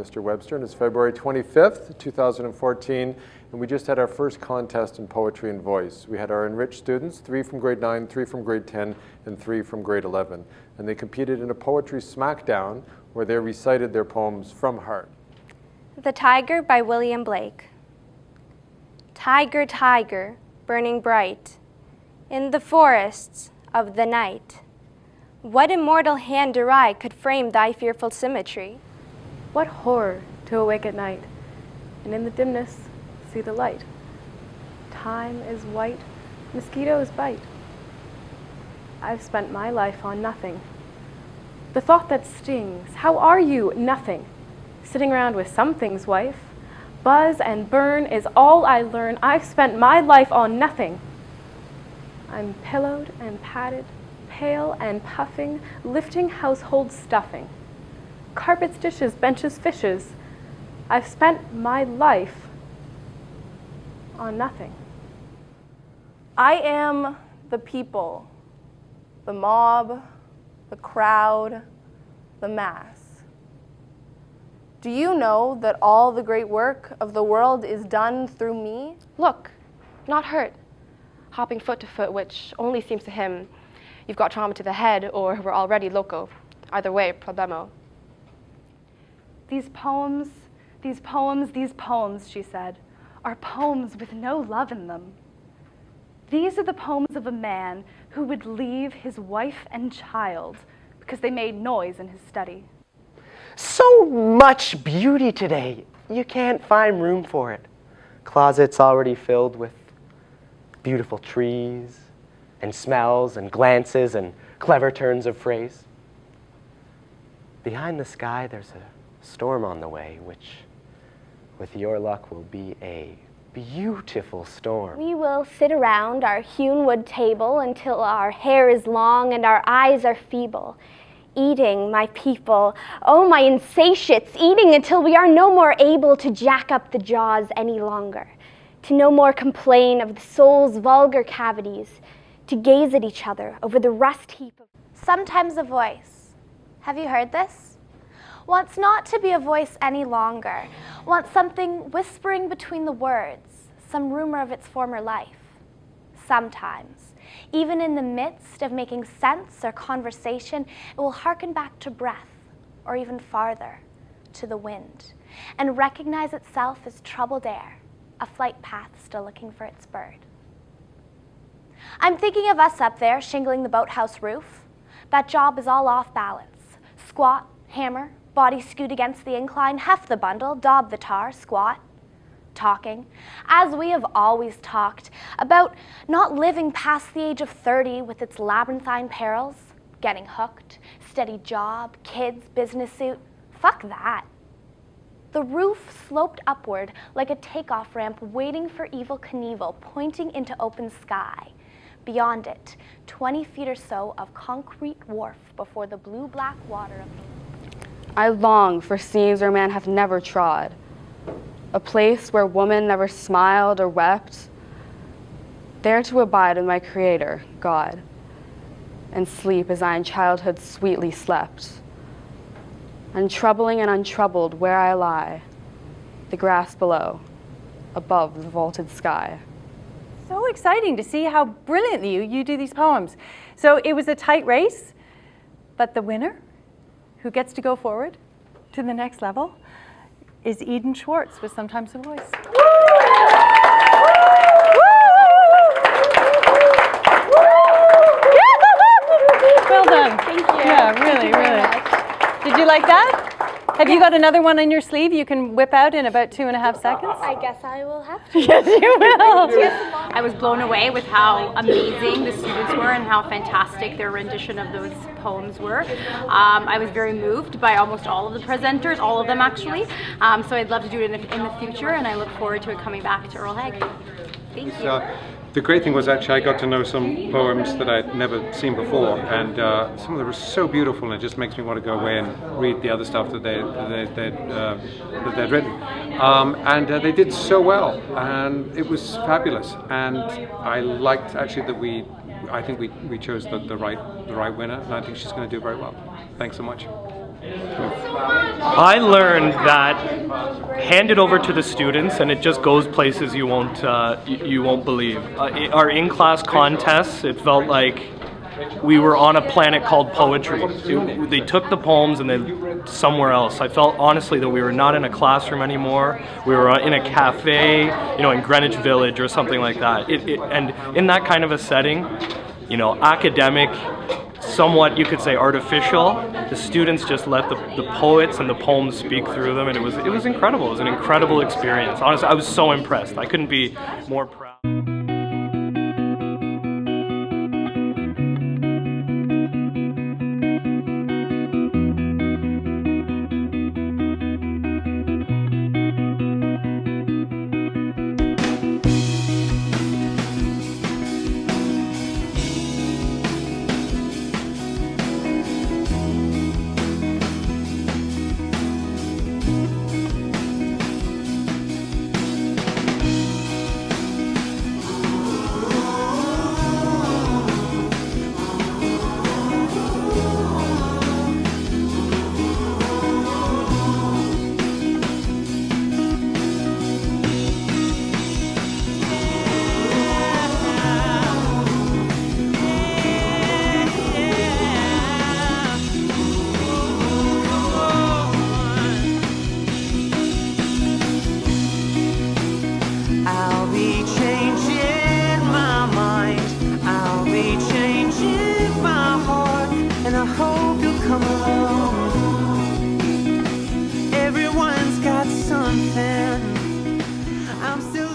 Mr. Webster, and it's February 25th, 2014, and we just had our first contest in poetry and voice. We had our enriched students, 3 from grade 9, 3 from grade 10, and 3 from grade 11, and they competed in a poetry smackdown where they recited their poems from heart. The Tiger by William Blake. Tiger, tiger, burning bright in the forests of the night, what immortal hand or eye could frame thy fearful symmetry? What horror to awake at night, and in the dimness see the light. Time is white, mosquitoes bite. I've spent my life on nothing. The thought that stings, how are you, nothing? Sitting around with something's wife. Buzz and burn is all I learn. I've spent my life on nothing. I'm pillowed and padded, pale and puffing, lifting household stuffing. Carpets, dishes, benches, fishes. I've spent my life on nothing. I am the people, the mob, the crowd, the mass. Do you know that all the great work of the world is done through me? Look, not hurt, hopping foot to foot, which only seems to him you've got trauma to the head or we're already loco. Either way, problemo. These poems, she said, are poems with no love in them. These are the poems of a man who would leave his wife and child because they made noise in his study. So much beauty today, you can't find room for it. Closets already filled with beautiful trees and smells and glances and clever turns of phrase. Behind the sky, there's a storm on the way, which, with your luck, will be a beautiful storm. We will sit around our hewn wood table until our hair is long and our eyes are feeble. Eating, my people, oh my insatiates, eating until we are no more able to jack up the jaws any longer, to no more complain of the soul's vulgar cavities, to gaze at each other over the rust heap of... Sometimes a voice. Have you heard this? Wants not to be a voice any longer, wants something whispering between the words, some rumor of its former life. Sometimes, even in the midst of making sense or conversation, it will hearken back to breath, or even farther, to the wind, and recognize itself as troubled air, a flight path still looking for its bird. I'm thinking of us up there shingling the boathouse roof. That job is all off balance. Squat, hammer, body scoot against the incline, heft the bundle, daub the tar, squat. Talking, as we have always talked, about not living past the age of 30 with its labyrinthine perils, getting hooked, steady job, kids, business suit. Fuck that. The roof sloped upward like a takeoff ramp waiting for Evel Knievel, pointing into open sky. Beyond it, 20 feet or so of concrete wharf before the blue-black water of the... I long for scenes where man hath never trod, a place where woman never smiled or wept, there to abide with my Creator, God, and sleep as I in childhood sweetly slept. Untroubling and untroubled where I lie, the grass below, above the vaulted sky. So exciting to see how brilliantly you do these poems. So it was a tight race, but the winner, who gets to go forward to the next level, is Eden Schwartz with Sometimes a Voice. Well done. Thank you. Yeah, Thank really, you very really. much. Did you like that? Have you got another one on your sleeve you can whip out in about 2.5 seconds? I guess I will have to. Yes, you will. I was blown away with how amazing the students were and how fantastic their rendition of those poems were. I was very moved by almost all of the presenters, all of them actually. So I'd love to do it in the future, and I look forward to it coming back to Earl Haig. Thank you. The great thing was actually I got to know some poems that I'd never seen before, and some of them were so beautiful, and it just makes me want to go away and read the other stuff that they'd written. And they did so well, and it was fabulous. And I liked actually that I think we chose the right winner, and I think she's going to do very well. Thanks so much. I learned that hand it over to the students and it just goes places you won't believe. Our in-class contests, it felt like we were on a planet called poetry. They took the poems and then somewhere else. I felt honestly that we were not in a classroom anymore. We were in a cafe, in Greenwich Village or something like that. And in that kind of a setting, academic, somewhat you could say artificial, the students just let the poets and the poems speak through them, and it was incredible. It was an incredible experience. Honestly, I was so impressed. I couldn't be more proud. Everyone's got something. I'm still